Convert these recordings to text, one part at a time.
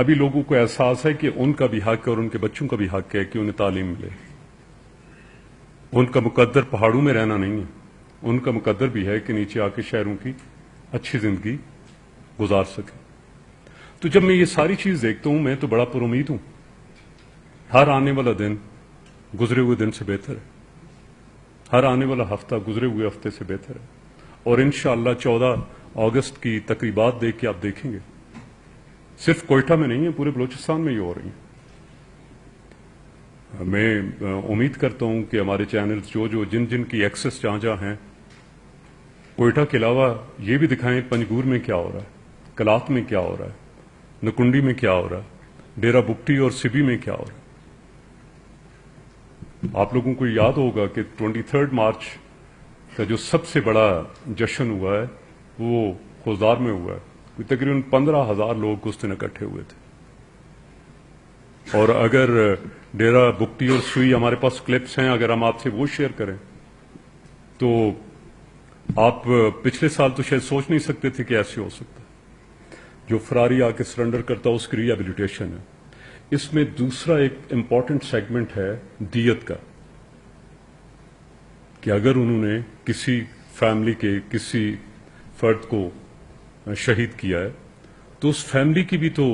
ابھی لوگوں کو احساس ہے کہ ان کا بھی حق ہے اور ان کے بچوں کا بھی حق ہے کہ انہیں تعلیم ملے. ان کا مقدر پہاڑوں میں رہنا نہیں ہے، ان کا مقدر بھی ہے کہ نیچے آ کے شہروں کی اچھی زندگی گزار سکے. تو جب میں یہ ساری چیز دیکھتا ہوں میں تو بڑا پر امید ہوں. ہر آنے والا دن گزرے ہوئے دن سے بہتر ہے، ہر آنے والا ہفتہ گزرے ہوئے ہفتے سے بہتر ہے. اور انشاءاللہ 14 اگست کی تقریبات دیکھ کے آپ دیکھیں گے صرف کوئٹہ میں نہیں ہے، پورے بلوچستان میں یہ ہو رہی ہیں. میں امید کرتا ہوں کہ ہمارے چینلز جن کی ایکسس جہاں جہاں ہیں، کوئٹہ کے علاوہ یہ بھی دکھائیں پنجگور میں کیا ہو رہا ہے، کلات میں کیا ہو رہا ہے، نکنڈی میں کیا ہو رہا ہے، ڈیرہ بگٹی اور سبی میں کیا ہو رہا ہے. آپ لوگوں کو یاد ہوگا کہ 23 مارچ کا جو سب سے بڑا جشن ہوا ہے وہ خوزدار میں ہوا ہے. تقریباً 15,000 لوگ اس دن اکٹھے ہوئے تھے. اور اگر ڈیرہ بگٹی اور سوئی ہمارے پاس کلپس ہیں، اگر ہم آپ سے وہ شیئر کریں تو آپ پچھلے سال تو شاید سوچ نہیں سکتے تھے کہ ایسے ہو سکتا. جو فراری آ کے سرنڈر کرتا اس کی ری ایبلیٹیشن ہے. اس میں دوسرا ایک امپورٹنٹ سیگمنٹ ہے دیت کا، کہ اگر انہوں نے کسی فیملی کے کسی فرد کو شہید کیا ہے تو اس فیملی کی بھی تو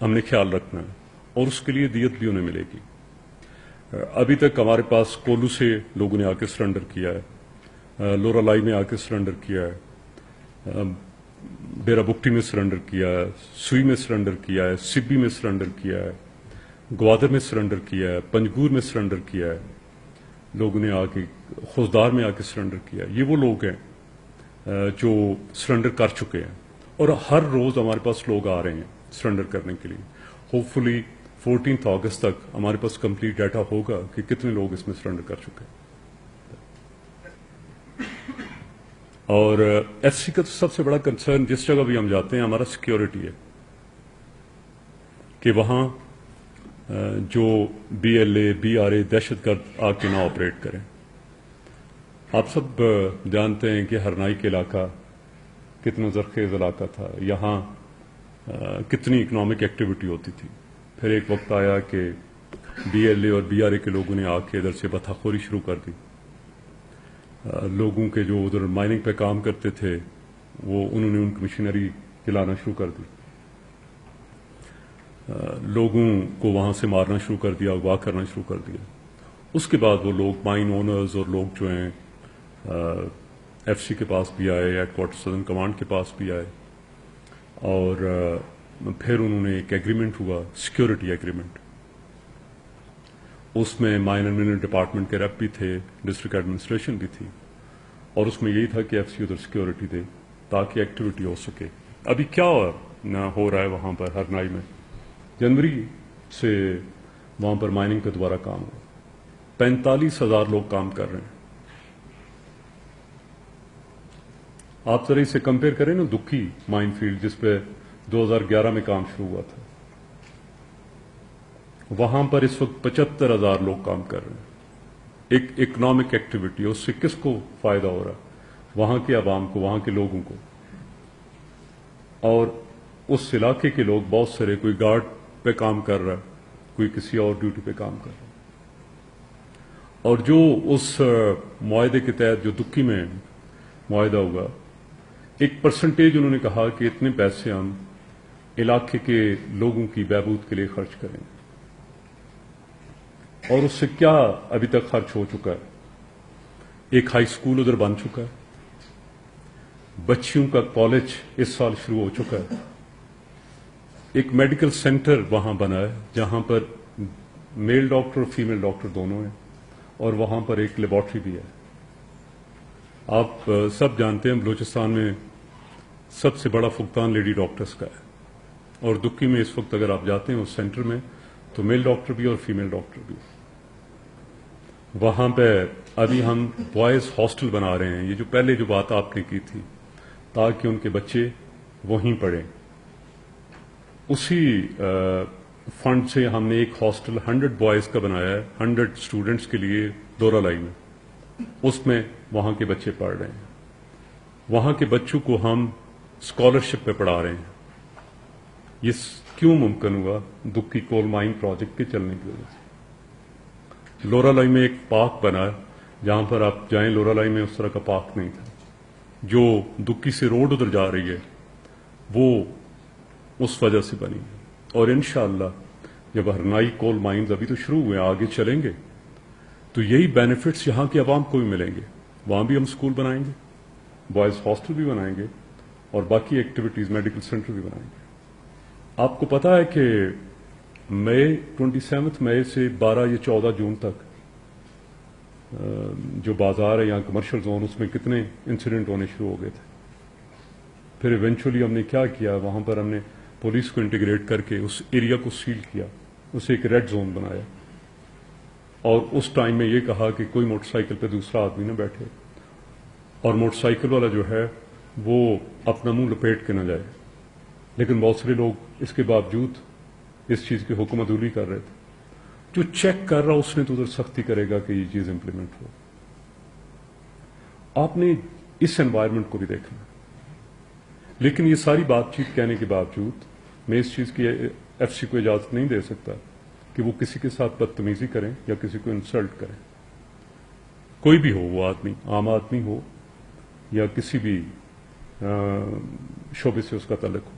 ہم نے خیال رکھنا ہے اور اس کے لیے دیت بھی انہیں ملے گی. ابھی تک ہمارے پاس کولو سے لوگوں نے آ کے سرنڈر کیا ہے، لورا لائی میں آ کے سرنڈر کیا ہے، ڈیرہ بگٹی میں سرنڈر کیا ہے، سوئی میں سرنڈر کیا ہے، سبی میں سرنڈر کیا ہے، گوادر میں سرنڈر کیا ہے، پنجگور میں سرنڈر کیا ہے. لوگوں نے آ کے خوزدار میں آ کے سرنڈر کیا. یہ وہ لوگ ہیں جو سرنڈر کر چکے ہیں اور ہر روز ہمارے پاس لوگ آ رہے ہیں سرنڈر کرنے کے لیے. ہوپ فلی 14 اگست تک ہمارے پاس کمپلیٹ ڈیٹا ہوگا کہ کتنے لوگ اس میں سرنڈر کر چکے ہیں. اور ایف سی کا تو سب سے بڑا کنسرن جس جگہ بھی ہم جاتے ہیں ہمارا سیکیورٹی ہے، کہ وہاں جو B L A B R A دہشت گرد آ کے نہ آپریٹ کریں. آپ سب جانتے ہیں کہ ہرنائی کے علاقہ کتنا زرخیز علاقہ تھا، یہاں کتنی اکنامک ایکٹیویٹی ہوتی تھی. پھر ایک وقت آیا کہ بی ایل اے اور بی آر اے کے لوگوں نے آ کے ادھر سے بتاخوری شروع کر دی. لوگوں کے جو ادھر مائننگ پہ کام کرتے تھے وہ انہوں نے ان کی مشینری چلانا شروع کر دی، لوگوں کو وہاں سے مارنا شروع کر دیا، اغوا کرنا شروع کر دیا. اس کے بعد وہ لوگ مائن اونرز اور لوگ جو ہیں ایف سی کے پاس بھی آئے، ہیڈ کوارٹر سدرن کمانڈ کے پاس بھی آئے، اور پھر انہوں نے ایک ایگریمنٹ ہوا، سیکیورٹی ایگریمنٹ. اس میں مائن اینڈ منرل ڈپارٹمنٹ کے ریپ بھی تھے، ڈسٹرکٹ ایڈمنسٹریشن بھی تھی، اور اس میں یہی تھا کہ ایف سی ادھر سیکیورٹی دے تاکہ ایکٹیویٹی ہو سکے. ابھی کیا ہو رہا ہے وہاں پر ہرنائی میں؟ جنوری سے وہاں پر مائننگ پہ دوبارہ کام ہوا، 45,000 لوگ کام کر رہے ہیں. آپ ذرا اسے کمپیئر کریں نا دکھی مائن فیلڈ جس پہ 2011 میں کام شروع ہوا تھا، وہاں پر اس وقت 75,000 لوگ کام کر رہے ہیں. ایک اکنامک ایکٹیویٹی، اس سے کس کو فائدہ ہو رہا ہے؟ وہاں کے عوام کو، وہاں کے لوگوں کو. اور اس علاقے کے لوگ بہت سارے، کوئی گارڈ پہ کام کر رہا ہے، کوئی کسی اور ڈیوٹی پہ کام کر رہا ہے. اور جو اس معاہدے کے تحت جو دکی میں معاہدہ ہوا، ایک پرسنٹیج انہوں نے کہا کہ اتنے پیسے ہم علاقے کے لوگوں کی بہبود کے لیے خرچ کریں. اور اس سے کیا ابھی تک خرچ ہو چکا ہے؟ ایک ہائی اسکول ادھر بن چکا ہے، بچیوں کا کالج اس سال شروع ہو چکا ہے، ایک میڈیکل سینٹر وہاں بنا ہے جہاں پر میل ڈاکٹر اور فیمیل ڈاکٹر دونوں ہیں، اور وہاں پر ایک لیبارٹری بھی ہے. آپ سب جانتے ہیں بلوچستان میں سب سے بڑا فقدان لیڈی ڈاکٹرز کا ہے، اور دکی میں اس وقت اگر آپ جاتے ہیں اس سینٹر میں تو میل ڈاکٹر بھی اور فیمیل ڈاکٹر بھی. وہاں پہ ابھی ہم بوائز ہاسٹل بنا رہے ہیں، یہ جو پہلے جو بات آپ نے کی تھی، تاکہ ان کے بچے وہیں پڑھیں. اسی فنڈ سے ہم نے ایک ہاسٹل 100 بوائز کا بنایا ہے، 100 اسٹوڈنٹس کے لیے دورہ لائی میں. اس میں وہاں کے بچے پڑھ رہے ہیں. وہاں کے بچوں کو ہم اسکالرشپ پہ پڑھا رہے ہیں. یہ کیوں ممکن ہوا؟ دکی کول مائن پروجیکٹ کے چلنے کی وجہ سے. لورا لائی میں ایک پارک بنا ہے، جہاں پر آپ جائیں لورا لائی میں اس طرح کا پارک نہیں تھا. جو دکی سے روڈ ادھر جا رہی ہے وہ اس وجہ سے بنی ہے. اور انشاءاللہ جب ہرنائی کول مائنز ابھی تو شروع ہوئے، آگے چلیں گے تو یہی بینیفٹس یہاں کی عوام کو بھی ملیں گے. وہاں بھی ہم اسکول بنائیں گے، بوائز ہاسٹل بھی بنائیں گے، اور باقی ایکٹیویٹیز میڈیکل سینٹر بھی بنائیں گے. آپ کو پتا ہے کہ 27 مئی سے 12 یا 14 جون تک جو بازار ہے یہاں کمرشل زون، اس میں کتنے انسیڈنٹ ہونے شروع ہو گئے تھے. پھر ایونچولی ہم نے کیا کیا، وہاں پر ہم نے پولیس کو انٹیگریٹ کر کے اس ایریا کو سیل کیا، اسے ایک ریڈ زون بنایا، اور اس ٹائم میں یہ کہا کہ کوئی موٹر سائیکل پہ دوسرا آدمی نہ بیٹھے، اور موٹر سائیکل والا جو ہے وہ اپنا منہ لپیٹ کے نہ جائے. لیکن بہت سارے لوگ اس کے باوجود اس چیز کی حکم عدولی کر رہے تھے. جو چیک کر رہا اس نے تو ادھر سختی کرے گا کہ یہ چیز امپلیمنٹ ہو. آپ نے اس انوائرمنٹ کو بھی دیکھنا. لیکن یہ ساری بات چیت کہنے کے باوجود میں اس چیز کی ایف سی کو اجازت نہیں دے سکتا کہ وہ کسی کے ساتھ بدتمیزی کریں یا کسی کو انسلٹ کریں. کوئی بھی ہو وہ آدمی، عام آدمی ہو یا کسی بھی شعبے سے اس کا تعلق ہو.